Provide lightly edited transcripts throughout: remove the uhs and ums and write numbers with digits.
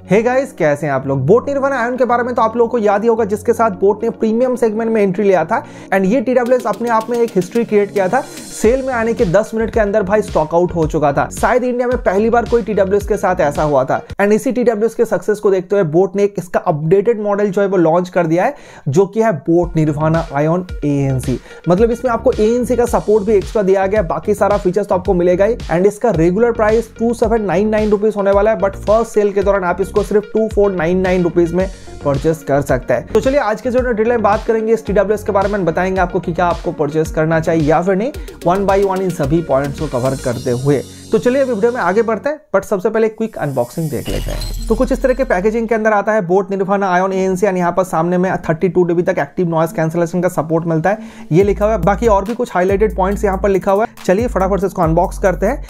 Hey guys, कैसे हैं आप लोग। बोट निर्वाणा आयन के बारे में तो आप लोगों को याद ही होगा, जिसके साथ बोट ने प्रीमियम सेगमेंट में एंट्री लिया था एंड ये TWS अपने आप में एक हिस्ट्री क्रिएट किया था। सेल में आने के 10 मिनट के अंदर भाई स्टॉक आउट हो चुका था। शायद इंडिया में पहली बार कोई TWS के साथ ऐसा हुआ था एंड इसी TWS के सक्सेस को देखते हुए बोट ने इसका अपडेटेड मॉडल जो है वो लॉन्च कर दिया है, जो कि है बोट निर्वाणा आयन ANC। मतलब इसमें आपको ANC का सपोर्ट भी एक्स्ट्रा दिया गया, बाकी सारा फीचर्स तो आपको मिलेगा ही एंड इसका रेगुलर प्राइस 2799 रुपीज होने वाला है, बट फर्स्ट सेल के दौरान आप इसको सिर्फ 2499 रुपीज में परचेस कर सकता है। तो चलिए आज के जो डिटेल में बात करेंगे इस TWS के बारे में, बताएंगे आपको कि क्या आपको परचेस करना चाहिए या फिर नहीं, वन बाय वन इन सभी पॉइंट्स को कवर करते हुए। तो चलिए वीडियो में आगे बढ़ते हैं, बट सबसे पहले क्विक अनबॉक्सिंग देख लेते हैं। तो कुछ इस तरह के पैकेजिंग के अंदर आता है boat nirvana ion ANC and यहाँ पर सामने में 32 dB तक एक्टिव नॉइस कैंसलेशन का सपोर्ट मिलता है, ये लिखा हुआ है। बाकी और भी कुछ हाईलाइटेड पॉइंट्स यहाँ पर लिखा हुआ है। चलिए फटाफट से इसको अनबॉक्स करते हैं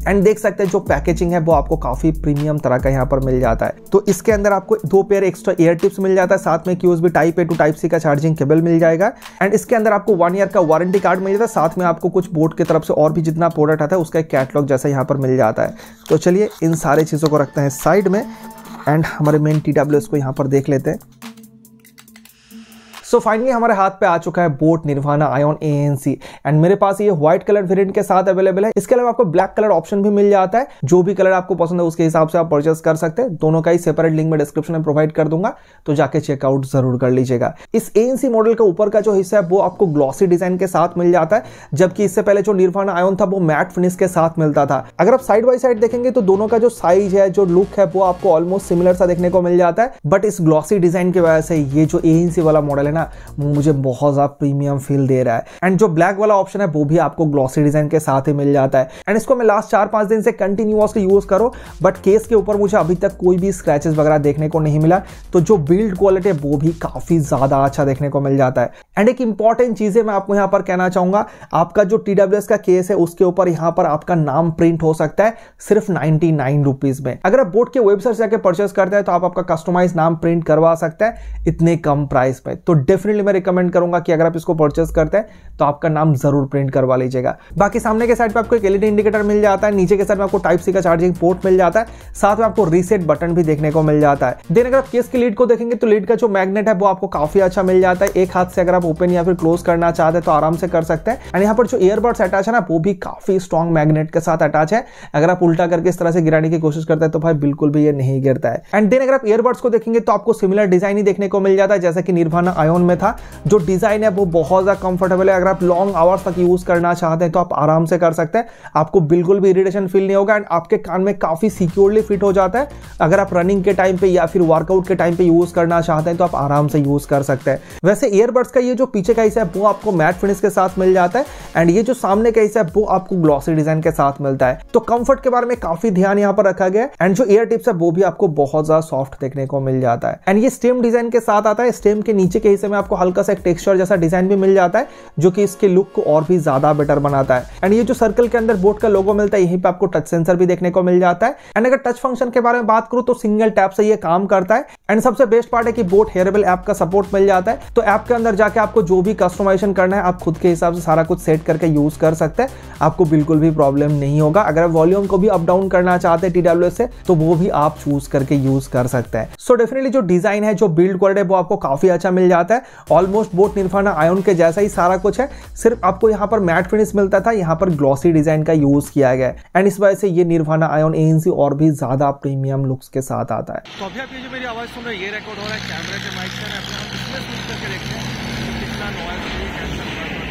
एंड देख सकते हैं जो पैकेजिंग है वो आपको काफी प्रीमियम तरह का यहाँ पर मिल जाता है। तो इसके अंदर आपको 2 पेयर एक्स्ट्रा ईयर टिप्स मिल जाता है, साथ में USB type A to type C का चार्जिंग केबल मिल जाएगा एंड इसके अंदर आपको 1 ईयर का वारंटी कार्ड मिल जाता है। साथ में आपको कुछ बोट की तरफ से और भी जितना प्रोडक्ट आता है उसका एक कैटलॉग जैसा यहाँ पर मिल जाता है। तो चलिए इन सारी चीजों को रखते हैं साइड में एंड हमारे मेन TWS को यहाँ पर देख लेते हैं। सो फाइनली हमारे हाथ पे आ चुका है boat nirvana ion ANC and मेरे पास ये व्हाइट कलर वेरिएंट के साथ अवेलेबल है। इसके अलावा आपको ब्लैक कलर ऑप्शन भी मिल जाता है, जो भी कलर आपको पसंद है उसके हिसाब से आप परचेस कर सकते हैं। दोनों का ही सेपरेट लिंक में डिस्क्रिप्शन में प्रोवाइड कर दूंगा, तो जाके चेकआउट जरूर कर लीजिएगा। इस ANC मॉडल का ऊपर का जो हिस्सा है वो आपको ग्लॉसी डिजाइन के साथ मिल जाता है, जबकि इससे पहले जो निर्वाणा आयन था वो मैट फिनिश के साथ मिलता था। अगर आप साइड बाय साइड देखेंगे तो दोनों का जो साइज है, जो लुक है, वो आपको ऑलमोस्ट सिमिलर सा देखने को मिल जाता है, बट इस ग्लॉसी डिजाइन की वजह से ये जो ANC वाला मॉडल है ना, मुझे बहुत ज्यादा प्रीमियम फील दे रहा है एंड जो ब्लैक वाला ऑप्शन है वो भी आपको ग्लॉसी डिजाइन के साथ ही मिल जाता है एंड इसको मैं लास्ट 4-5 दिन से कंटिन्यूअसली यूज करो, बट केस के ऊपर मुझे अभी तक कोई भी स्क्रैचेस वगैरह देखने को नहीं मिला। तो जो बिल्ड क्वालिटी है वो भी काफी ज्यादा अच्छा देखने को मिल जाता है एंड एक इंपॉर्टेंट चीज है मैं आपको यहाँ पर कहना चाहूंगा, आपका जो TWS का केस है उसके ऊपर यहाँ पर आपका नाम प्रिंट हो सकता है सिर्फ 99 रुपीज में। अगर आप बोट के वेबसाइट जाके परचेस करते हैं तो आप आपका कस्टमाइज नाम प्रिंट करवा सकते हैं इतने कम प्राइस में। तो डेफिनेटली मैं रिकमेंड करूंगा कि अगर आप इसको परचेस करते हैं तो आपका नाम जरूर प्रिंट करवा लीजिएगा। बाकी सामने के साइड पे आपको एक LED इंडिकेटर मिल जाता है, नीचे के साइड में आपको टाइप C का चार्जिंग पोर्ट मिल जाता है, साथ में आपको रीसेट बटन भी देखने को मिल जाता है। देन अगर आप केस की लीड को देखेंगे तो लीड का जो मैग्नेट है वो आपको काफी अच्छा मिल जाता है। एक हाथ से अगर आप ओपन या फिर क्लोज करना चाहते हैं तो आराम से कर सकते हैं एंड यहाँ पर जो ईयरबड्स अटैच है ना वो भी काफी स्ट्रॉन्ग मैग्नेट के साथ अटैच है। अगर आप उल्टा करके इस तरह से गिराने की कोशिश करते हैं तो भाई बिल्कुल भी ये नहीं गिरता है। एंड देन अगर आप ईयरबड्स को देखेंगे तो आपको सिमिलर डिजाइन ही देखने को मिल जाता है जैसा कि निर्वाणा आयन में था। जो डिजाइन है वो बहुत ज्यादा कंफर्टेबल है, अगर आप लॉन्ग आवर्स तक यूज करना चाहते हैं तो आप आराम से कर सकते हैं, आपको बिल्कुल भी इरिटेशन फील नहीं होगा एंड आपके कान में काफी सिक्योरली फिट हो जाता है। अगर आप रनिंग के टाइम पे या फिर वर्कआउट के टाइम पे यूज करना चाहते हैं तो आप आराम से यूज कर सकते हैं। वैसे ईयरबड्स का ये जो पीछे का हिस्सा है वो आपको मैट फिनिश के साथ मिल जाता है एंड ये जो सामने का हिस्सा है वो आपको ग्लॉसी डिजाइन के साथ मिलता है। तो कंफर्ट के बारे में काफी ध्यान यहाँ पर रखा गया है एंड जो ईयर टिप्स है वो भी आपको बहुत ज्यादा सॉफ्ट देखने को मिल जाता है एंड ये स्टेम डिजाइन के साथ आता है। स्टेम के नीचे के हिस्से में आपको हल्का सा एक टेक्सचर जैसा डिजाइन भी मिल जाता है, जो कि इसके लुक को और भी ज्यादा बेटर बनाता है एंड ये जो सर्कल के अंदर बोट का लोगो मिलता है यहीं पे आपको टच सेंसर भी देखने को मिल जाता है एंड अगर टच फंक्शन के बारे में बात करूं तो सिंगल टैप से ये काम करता है एंड सबसे बेस्ट पार्ट है कि बोट हेयरेबल ऐप का सपोर्ट मिल जाता है। तो ऐप के अंदर जाके आपको जो भी कस्टमाइजेशन करना है आप खुद के हिसाब से सारा कुछ सेट करके यूज कर सकते हैं, आपको बिल्कुल भी प्रॉब्लम नहीं होगा। अगर आप वॉल्यूम को भी अप डाउन करना चाहते हैं TWS से तो वो भी आप चूज करके यूज कर सकते हैं। सो डेफिनेटली जो डिजाइन है, जो बिल्ड क्वालिटी है वो आपको काफी अच्छा मिल जाता है, ऑलमोस्ट बोट निर्वाणा आयन के जैसा ही सारा कुछ है, सिर्फ आपको यहाँ पर मैट फिनिश मिलता था, यहाँ पर ग्लॉसी डिजाइन का यूज किया गया है एंड इस वजह से ये निर्वाणा आयन ANC और भी ज्यादा प्रीमियम लुक्स के साथ आता है। तो अभी आप ये जो मेरी आवाज सुन रहे हैं ये रिकॉर्ड हो रहा है कैमरे के माइक से, अपने हम इसमें स्विच करके देखते हैं तो कितना नॉइज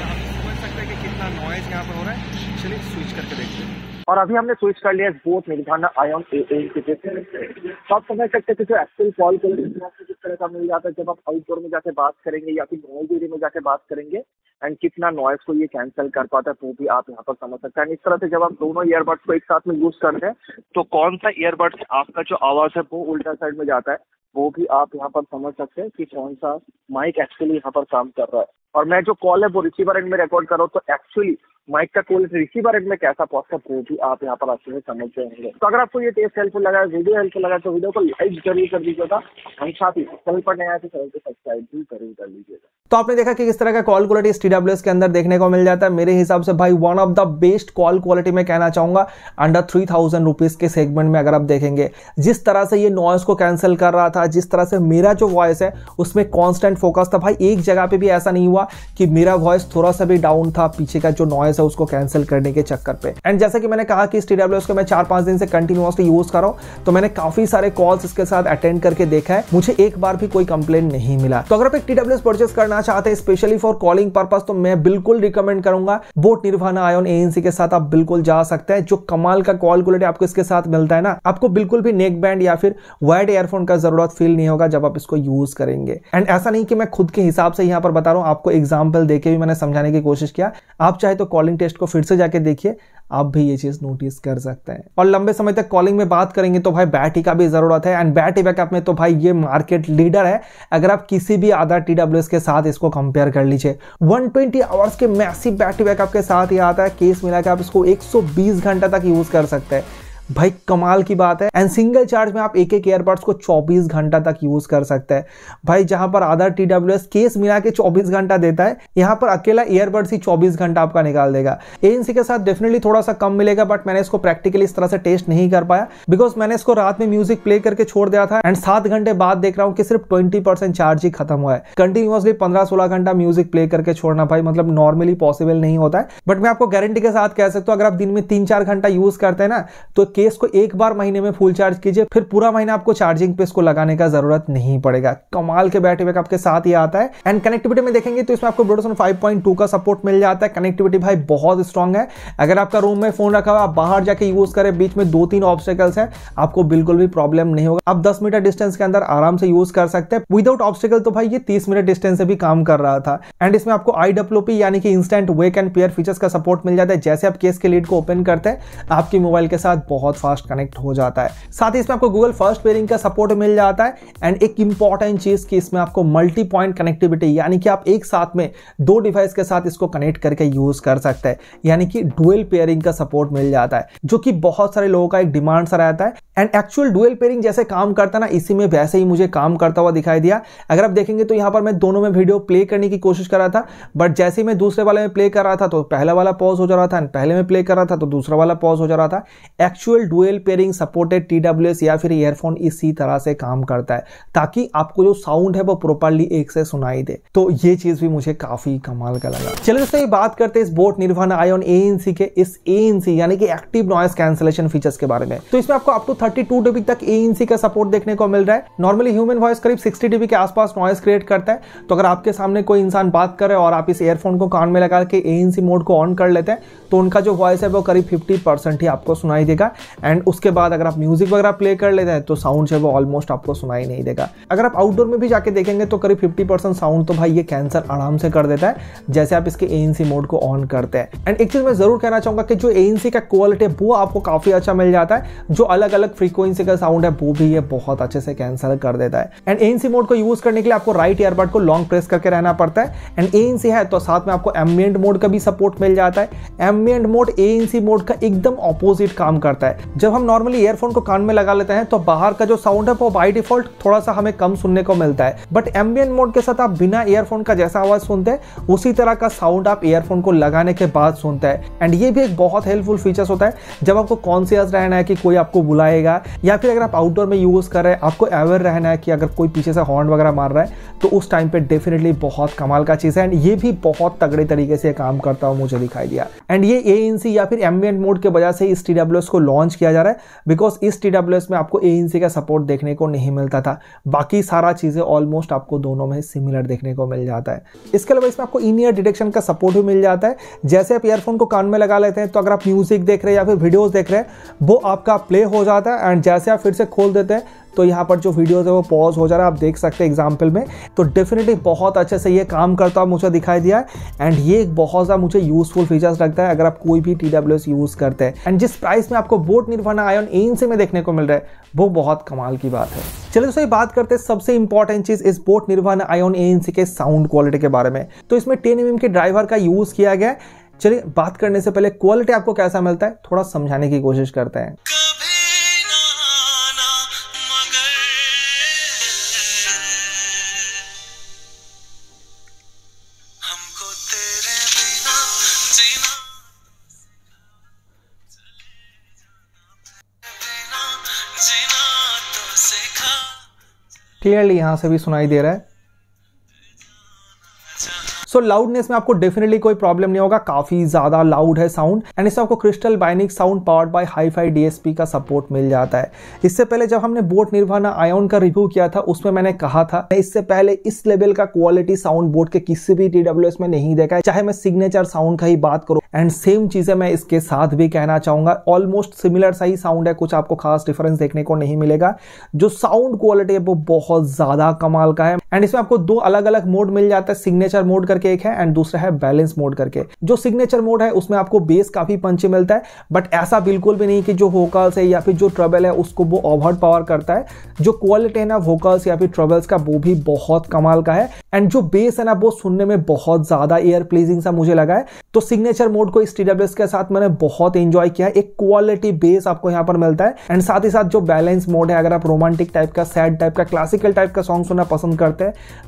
आप समझ सकते हैं कि कितना नॉइज यहाँ पर हो रहा है। चलिए स्विच करके देखते हैं। और अभी हमने स्विच कर लिया बोट निर्वाणा आयन ANC पे। तो आप समझ सकते हैं कि जो एक्चुअल कॉल किस तरह का मिल जाता है जब आप आउटडोर में जाके बात करेंगे या फिर नॉइज एरिया में जाके बात करेंगे एंड कितना नॉइज को ये कैंसिल कर पाता है वो भी आप यहाँ पर समझ सकते हैं। इस तरह से जब आप दोनों ईयरबड्स को एक साथ में यूज करते हैं तो कौन सा ईयरबड्स आपका जो आवाज है वो उल्टा साइड में जाता है वो भी आप यहाँ पर समझ सकते हैं कि कौन सा माइक एक्चुअली यहाँ पर काम कर रहा है। और मैं जो कॉल है वो रिसीवर एंड में रिकॉर्ड कर रहा हूँ तो एक्चुअली माइक का कॉल रिसीवर एंड में कैसा पहुंचता है वो भी आप यहाँ पर अच्छे से समझते होंगे। तो अगर आपको ये टेस्ट हेल्पफुल लगा, वीडियो हेल्पफुल लगा तो वीडियो को लाइक जरूर कर दीजिएगा और साथ ही चैनल पर नया है तो चैनल को सब्सक्राइब भी जरूर कर लीजिएगा। तो आपने देखा कि किस तरह का कॉल क्वालिटी इस TWS के अंदर देखने को मिल जाता है। मेरे हिसाब से भाई one of the best call quality में कहना चाहूंगा अंडर 3000 रुपीज के सेगमेंट में। अगर आप देखेंगे जिस तरह से ये नॉइस को कैंसिल कर रहा था, जिस तरह से मेरा जो वॉइस है उसमें कांस्टेंट फोकस था भाई, एक जगह पे भी ऐसा नहीं हुआ कि मेरा वॉइस थोड़ा सा भी डाउन था पीछे का जो नॉइस है उसको कैंसिल करने के चक्कर पे। एंड जैसा कि मैंने कहा कि इस TWS को मैं 4-5 दिन से कंटिन्यूअसली यूज कर रहा हूं, तो मैंने काफी सारे कॉल्स इसके साथ अटेंड करके देखा है, मुझे एक बार भी कोई कंप्लेंट नहीं मिला। तो अगर आप एक TWS परचेस करना चाहते हैं स्पेशली फॉर कॉलिंग पर्पस, तो मैं बिल्कुल रिकमेंड करूंगा बोट निर्वाणा आयन ANC के साथ आप बिल्कुल जा सकते हैं। जो कमाल का कॉल क्वालिटी आपको इसके साथ मिलता है ना, आपको बिल्कुल भी नेक बैंड या फिर वायर्ड ईयरफोन का जरूरत फील नहीं होगा जब आप इसको यूज करेंगे। एंड ऐसा नहीं कि मैं खुद के हिसाब से यहां पर बता रहा हूं, आपको एग्जांपल देके भी मैंने समझाने की कोशिश किया। आप चाहे तो कॉलिंग टेस्ट को फिर से जाके देखिए, आप भी ये चीज नोटिस कर सकते हैं। और लंबे समय तक कॉलिंग में बात करेंगे तो भाई बैटरी का भी जरूरत है। एंड बैटरी बैकअप में तो भाई ये मार्केट लीडर है। अगर आप किसी भी अदर TWS के साथ इसको कंपेयर कर लीजिए, 120 आवर्स के मैसिव बैटरी बैकअप के साथ ये आता है। केस मिला के आप इसको 120 घंटा तक यूज कर सकते हैं भाई, कमाल की बात है। एंड सिंगल चार्ज में आप एक बड्स को 24 घंटा तक यूज कर सकते हैं भाई। जहां पर अदर TWS केस मिला के 24 घंटा देता है, यहां पर अकेला ईयरबड्स ही 24 घंटा आपका निकाल देगा। ANC के साथ डेफिनेटली थोड़ा सा कम मिलेगा, बट मैंने इसको प्रैक्टिकली इस तरह से टेस्ट नहीं कर पाया बिकॉज मैंने इसको रात में म्यूजिक प्ले करके छोड़ दिया था। एंड 7 घंटे बाद देख रहा हूं कि सिर्फ 20% चार्ज ही खत्म हुआ है। कंटिन्यूअसली 15-16 घंटा म्यूजिक प्ले करके छोड़ना भाई मतलब नॉर्मली पॉसिबल नहीं होता है। बट मैं आपको गारंटी के साथ कह सकता हूं, अगर आप दिन में 3-4 घंटा यूज करते हैं ना, तो केस को एक बार महीने में फुल चार्ज कीजिए, फिर पूरा महीना आपको चार्जिंग पे इसको लगाने का जरूरत नहीं पड़ेगा। कमाल के बैटरी बैकअप के साथ ये आता है। एंड कनेक्टिविटी में देखेंगे तो इसमें आपको ब्लूटूथ 5.2 का सपोर्ट मिल जाता है। कनेक्टिविटी भाई बहुत स्ट्रांग है। अगर आपका रूम में फोन रखा हुआ, आप बाहर जाके यूज करें, बीच में 2-3 ऑब्स्टिकल्स है, आपको बिल्कुल भी प्रॉब्लम नहीं होगा। आप 10 मीटर डिस्टेंस के अंदर आराम से यूज कर सकते हैं विदाउट ऑब्स्टिकल। तो भाई ये 30 मिनट डिस्टेंस से भी काम कर रहा था। एंड इसमें आपको IWP यानी कि instant wake and pair features का सपोर्ट मिल जाता है। जैसे आप केस के लीड को ओपन करते हैं, आपकी मोबाइल के साथ बहुत फास्ट कनेक्ट हो जाता है। साथ ही इसमें आपको गूगल फर्स्ट पेयरिंग का सपोर्ट मिल जाता है। एंड एक इंपॉर्टेंट चीज कि इसमें आपको मल्टी पॉइंट कनेक्टिविटी यानी कि आप एक साथ में 2 डिवाइस के साथ इसको कनेक्ट करके यूज कर सकते हैं, यानी कि डुअल पेयरिंग का सपोर्ट मिल जाता है, जो कि बहुत सारे लोगों का एक डिमांड सा रहता है। एंड एक्चुअल डुअल पेयरिंग जैसे काम करता है ना, इसी में वैसे ही मुझे काम करता हुआ दिखाई दिया। अगर आप देखेंगे तो यहां पर मैं दोनों में वीडियो प्ले करने की कोशिश कर रहा था, बट जैसे ही मैं दूसरे वाले में प्ले कर रहा था तो पहला वाला पॉज हो जा रहा था, पहले में प्ले कर रहा था तो दूसरा वाला पॉज हो जा रहा था। Actual dual pairing supported TWS या फिर ईयरफोन इसी तरह से काम करता है, ताकि आपको जो साउंड है वो प्रॉपर्ली एक से सुनाई दे। तो ये चीज भी मुझे काफी कमाल का लगा। चलिए दोस्तों ये बात करते हैं इस बोट निर्वाणा आयन ANC के इस ANC यानी कि एक्टिव नॉइस कैंसलेशन फीचर्स के बारे में। तो इसमें आपको अप टू 32 dB तक ANC का सपोर्ट देखने को मिल रहा है। नॉर्मली ह्यूमन वॉइस करीब 60 dB के आसपास नॉइस क्रिएट करता है। तो अगर आपके सामने कोई इंसान बात करे और आप इस ईयरफोन को कान में लगा के ANC मोड को ऑन कर लेते हैं, तो उनका जो वॉइस है वो करीब 50% ही आपको सुनाई देगा। एंड उसके बाद अगर आप म्यूजिक वगैरह प्ले कर लेते हैं तो साउंड है वो ऑलमोस्ट आपको सुनाई नहीं देगा। अगर आप आउटडोर में भी जाके देखेंगे तो करीब 50% साउंड तो भाई ये कैंसर आराम से कर देता है, जैसे आप इसके ANC मोड को ऑन करते हैं। एंड एक चीज मैं जरूर कहना चाहूंगा कि जो ANC का क्वालिटी है वो आपको काफी अच्छा मिल जाता है। जो अलग अलग फ्रीक्वेंसी का साउंड है वो भी ये बहुत अच्छे से कैंसर कर देता है। एंड ANC मोड को यूज करने के लिए आपको राइट ईयरबड को लॉन्ग प्रेस करके रहना पड़ता है। एंड ANC है तो साथ में आपको एम्बिएंट मोड का भी सपोर्ट मिल जाता है। एम्बिएंट मोड ANC मोड का एकदम ऑपोजिट काम करता है। जब हम नॉर्मली ईयरफोन को कान में लगा लेते हैं तो बाहर का जो साउंड है वो बाय डिफॉल्ट थोड़ा सा हमें कम सुनने को मिलता है, बट एम्बिएंट मोड के साथ आप बिना ईयरफोन का जैसा आवाज सुनते हैं उसी तरह का साउंड आप ईयरफोन को लगाने के बाद सुनते हैं। एंड ये भी एक बहुत हेल्पफुल फीचर्स होता है जब आपको कॉन्शियस रहना है कि कोई आपको बुलाएगा, या फिर अगर आप आउटडोर में यूज कर रहे हैं आपको अवेयर रहना है कि अगर कोई पीछे से हॉर्न वगैरह मार रहा है, तो उस टाइम पे डेफिनेटली बहुत कमाल का चीज है। एंड ये भी बहुत तगड़े तरीके से काम करता हुआ मुझे दिखाई दिया। एंड ये ANC या फिर एम्बिएंट मोड के वजह से इस TWS को लॉन्च किया जा रहा है, बिकॉज इस TWS में आपको ANC का सपोर्ट देखने को नहीं मिलता था। बाकी सारा चीजें ऑलमोस्ट आपको दोनों में सिमिलर देखने को मिल जाता है। इसके अलावा इसमें आपको इन ईयर डिटेक्शन का सपोर्ट भी मिल जाता है। जैसे आप ईयरफोन को कान में लगा लेते हैं तो अगर आप म्यूजिक देख रहे हैं या फिर वीडियोस देख रहे हैं वो आपका प्ले हो जाता है। एंड जैसे आप फिर से खोल देते हैं तो यहाँ पर जो वीडियोस है वो पॉज हो जा रहा है, आप देख सकते हैं एग्जाम्पल में। तो डेफिनेटली बहुत अच्छे से ये काम करता हुआ मुझे दिखाई दिया। एंड ये एक बहुत ज़्यादा मुझे यूजफुल फीचर्स लगता है अगर आप कोई भी TWS यूज करते हैं। एंड जिस प्राइस में आपको बोट निर्वाणा आयन ANC में देखने को मिल रहा है वो बहुत कमाल की बात है। चलिए दोस्तों बात करते हैं सबसे इंपॉर्टेंट चीज इस बोट निर्वाणा आयन ANC के साउंड क्वालिटी के बारे में। तो इसमें 10 mm के ड्राइवर का यूज किया गया है। चलिए बात करने से पहले क्वालिटी आपको कैसा मिलता है थोड़ा समझाने की कोशिश करते हैं। हमको तेरे क्लियरली यहाँ से भी सुनाई दे रहा है। सो लाउडनेस में आपको डेफिनेटली कोई प्रॉब्लम नहीं होगा, काफी ज्यादा लाउड है साउंड। एंड इसमें आपको crystal bionic sound powered by hi fi DSP का सपोर्ट मिल जाता है। इससे पहले जब हमने बोट निर्वाणा आयोन का रिव्यू किया था उसमें मैंने कहा था इससे पहले इस लेवल का क्वालिटी साउंड बोट के किसी भी TWS में नहीं देखा है, चाहे मैं सिग्नेचर साउंड का ही बात करूं। एंड सेम चीजें मैं इसके साथ भी कहना चाहूंगा, ऑलमोस्ट सिमिलर सा ही साउंड है, कुछ आपको खास डिफरेंस देखने को नहीं मिलेगा। जो साउंड क्वालिटी है वो बहुत ज्यादा कमाल का है। एंड इसमें आपको दो अलग अलग मोड मिल जाता है, सिग्नेचर मोड करके एक है एंड दूसरा है बैलेंस मोड करके। जो सिग्नेचर मोड है उसमें आपको बेस काफी पंची मिलता है, बट ऐसा बिल्कुल भी नहीं कि जो वोकल्स है या फिर जो ट्रबल है उसको वो ओवर पावर करता है। जो क्वालिटी है ना वोकल्स या फिर ट्रबल्स का वो भी बहुत कमाल का है। एंड जो बेस है ना वो सुनने में बहुत ज्यादा ईयर प्लीजिंग सा मुझे लगा है। तो सिग्नेचर मोड को इस TWS के साथ मैंने बहुत एंजॉय किया है। एक क्वालिटी बेस आपको यहाँ पर मिलता है। एंड साथ ही साथ जो बैलेंस मोड है, अगर आप रोमांटिक टाइप का, सैड टाइप का, क्लासिकल टाइप का सॉन्ग सुनना पसंद करते हैं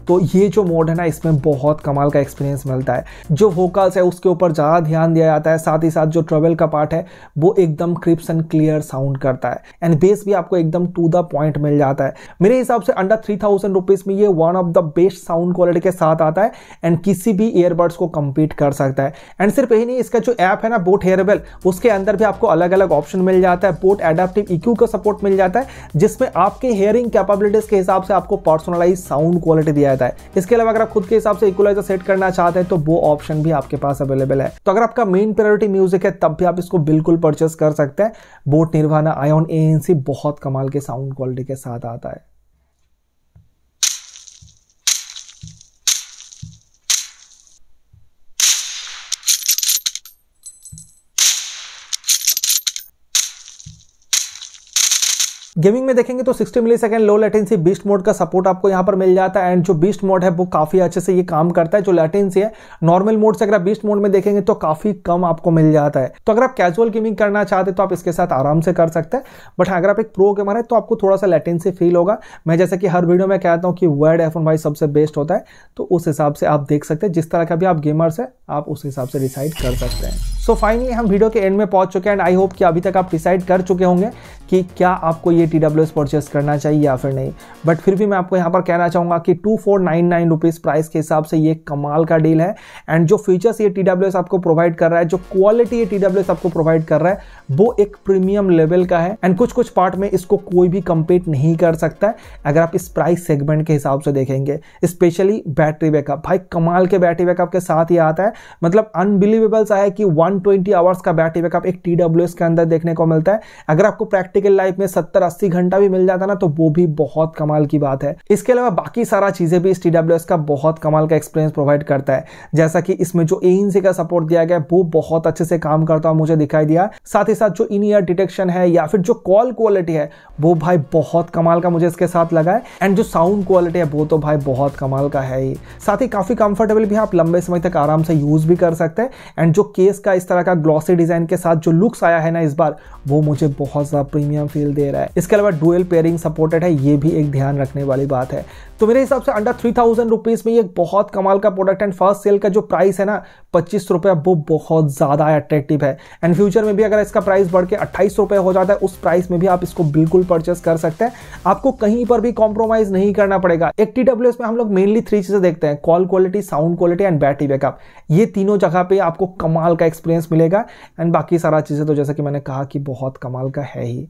तो ये जो मोड है ना इसमें बहुत कमाल का एक्सपीरियंस मिलता है। जो वोकल्स है उसके ऊपर ज्यादा ध्यान दिया जाता है, साथ ही साथ जो ट्रबल का पार्ट है वो एकदम क्रिस्प एंड क्लियर साउंड करता है। एंड बेस भी आपको एकदम टू द पॉइंट मिल जाता है। मेरे हिसाब से अंडर 3000 रुपीज में ये one of the best sound quality के साथ आता है एंड किसी भी ईयरबड्स को कंपीट कर सकता है। एंड सिर्फ यही नहीं, इसका जो ऐप है ना बोट हेयरेबल, उसके अंदर भी आपको अलग अलग ऑप्शन मिल जाता है। बोट एडेप्टिव EQ का सपोर्ट मिल जाता है जिसमें आपके हेयरिंग कैपेबिलिटीज के हिसाब से आपको पर्सनलाइज साउंड क्वालिटी दिया जाता है। इसके अलावा अगर आप खुद के हिसाब से इक्वलाइजर सेट करना चाहते हैं तो वो ऑप्शन भी आपके पास अवेलेबल है। तो अगर आपका मेन प्रायोरिटी म्यूजिक है तब भी आप इसको बिल्कुल परचेस कर सकते हैं। बोट निर्वाणा आयोन ANC बहुत कमाल के साउंड क्वालिटी के साथ आता है। गेमिंग में देखेंगे तो 60 millisecond low latency beast mode का सपोर्ट आपको यहां पर मिल जाता है। एंड जो बीस्ट मोड है वो काफी अच्छे से ये काम करता है। जो लेटेंसी है नॉर्मल मोड से अगर आप बीस्ट मोड में देखेंगे तो काफी कम आपको मिल जाता है। तो अगर आप कैजुअल गेमिंग करना चाहते तो आप इसके साथ आराम से कर सकते हैं, बट अगर आप एक प्रो गेमर है तो आपको थोड़ा सा लेटेंसी फील होगा। मैं जैसे कि हर वीडियो में कहता हूं कि वायर्ड एयरफोन भाई सबसे बेस्ट होता है, तो उस हिसाब से आप देख सकते हैं। जिस तरह का भी आप गेमर्स है आप उस हिसाब से डिसाइड कर सकते हैं। सो फाइनली हम वीडियो के एंड में पहुंच चुके हैं एंड आई होप कि अभी तक आप डिसाइड कर चुके होंगे कि क्या आपको ये TWS परचेस करना चाहिए या फिर नहीं। बट फिर भी मैं आपको यहाँ पर कहना चाहूंगा कि 2499 रुपीज प्राइस के हिसाब से ये कमाल का डील है। एंड जो फीचर्स ये TWS आपको प्रोवाइड कर रहा है, जो क्वालिटी ये TWS आपको प्रोवाइड कर रहा है वो एक प्रीमियम लेवल का है। एंड कुछ कुछ पार्ट में इसको कोई भी कंपीट नहीं कर सकता है अगर आप इस प्राइस सेगमेंट के हिसाब से देखेंगे। स्पेशली बैटरी बैकअप, भाई कमाल के बैटरी बैकअप के साथ ही आता है। मतलब अनबिलीवेबल सा है कि 120 आवर्स का बैटरी बैकअप एक TWS के अंदर देखने को मिलता है। अगर आपको प्रैक्टिकल लाइफ में 70-80 घंटा भी मिल जाता ना तो वो भी बहुत कमाल की बात है। इसके अलावा बाकी सारा चीजें भी इस TWS का बहुत कमाल का एक्सपीरियंस प्रोवाइड करता है। जैसा कि इसमें जो ANC का सपोर्ट दिया गया वो बहुत अच्छे से काम करता हुआ मुझे दिखाई दिया। साथ ही साथ जो इन ईयर डिटेक्शन है या फिर जो कॉल क्वालिटी है वो भाई बहुत कमाल का मुझे इसके साथ लगा है। एंड जो साउंड क्वालिटी है वो तो भाई बहुत कमाल का है ही। साथ ही काफी कंफर्टेबल भी, आप लंबे समय तक आराम से यूज भी कर सकते हैं। एंड जो केस का इस तरह का ग्लॉसी डिजाइन के साथ जो लुक्स आया है ना इस बार, वो मुझे बहुत ज्यादा प्रीमियम फील दे रहा है। इसके अलावा डुअल पेयरिंग सपोर्टेड है, ये भी एक ध्यान रखने वाली बात है। तो मेरे हिसाब से अंडर 3000 रुपीज में ये बहुत कमाल का प्रोडक्ट। एंड फर्स्ट सेल का जो प्राइस है ना 25 रुपये, वो बहुत ज्यादा अट्रैक्टिव है। एंड फ्यूचर में भी अगर इसका प्राइस बढ़ के 28 रुपये हो जाता है, उस प्राइस में भी आप इसको बिल्कुल परचेस कर सकते हैं। आपको कहीं पर भी कॉम्प्रोमाइज नहीं करना पड़ेगा। एक TWS में हम लोग मेनली 3 चीजें देखते हैं, call quality, sound quality and battery backup. ये तीनों जगह पे आपको कमाल का एक्सपीरियंस मिलेगा। एंड बाकी सारा चीजें तो जैसे कि मैंने कहा कि बहुत कमाल का है ही।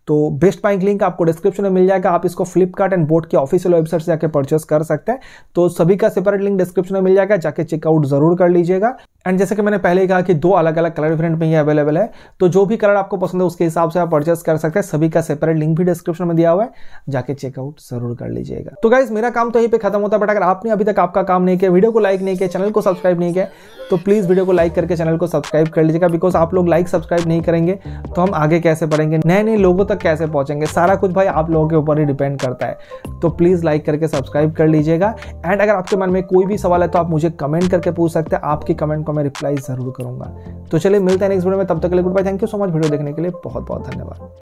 तो बेस्ट बाइंग लिंक आपको डिस्क्रिप्शन में मिल जाएगा। आप इसको फ्लिपकार्ट एंड बोट की ऑफिशियल वेबसाइट से जाके परचेस कर सकते हैं। तो सभी का सेपरेट लिंक डिस्क्रिप्शन में मिल जाएगा, जाके चेकआउट जरूर कर लीजिएगा। एंड जैसे कि मैंने पहले ही कहा कि 2 अलग अलग कलर वेरिएंट में ये अवेलेबल है, तो जो भी कलर आपको पसंद है उसके हिसाब से आप परचेस कर सकते हैं। सभी का सेपरेट लिंक भी डिस्क्रिप्शन में दिया हुआ है, जाके चेकआउट जरूर कर लीजिएगा। तो गाइस मेरा काम तो यहीं पे खत्म होता है, बट अगर आपने अभी तक आपका काम नहीं किया, वीडियो को लाइक नहीं किया, चैनल को सब्सक्राइब नहीं किया, तो प्लीज वीडियो को लाइक करके चैनल को सब्सक्राइब कर लीजिएगा। बिकॉज आप लोग लाइक सब्सक्राइब नहीं करेंगे तो हम आगे कैसे बढ़ेंगे, नए नए लोगों तक कैसे पहुंचेंगे, सारा कुछ भाई आप लोगों के ऊपर ही डिपेंड करता है। तो प्लीज लाइक करके सब्सक्राइब कर लीजिएगा। एंड अगर आपके मन में कोई भी सवाल है तो आप मुझे कमेंट करके पूछ सकते हैं, आपके कमेंट को मैं रिप्लाई जरूर करूंगा। तो चलिए मिलते हैं नेक्स्ट वीडियो में, तब तक के लिए good bye, thank you so much. Video देखने के लिए बहुत बहुत धन्यवाद।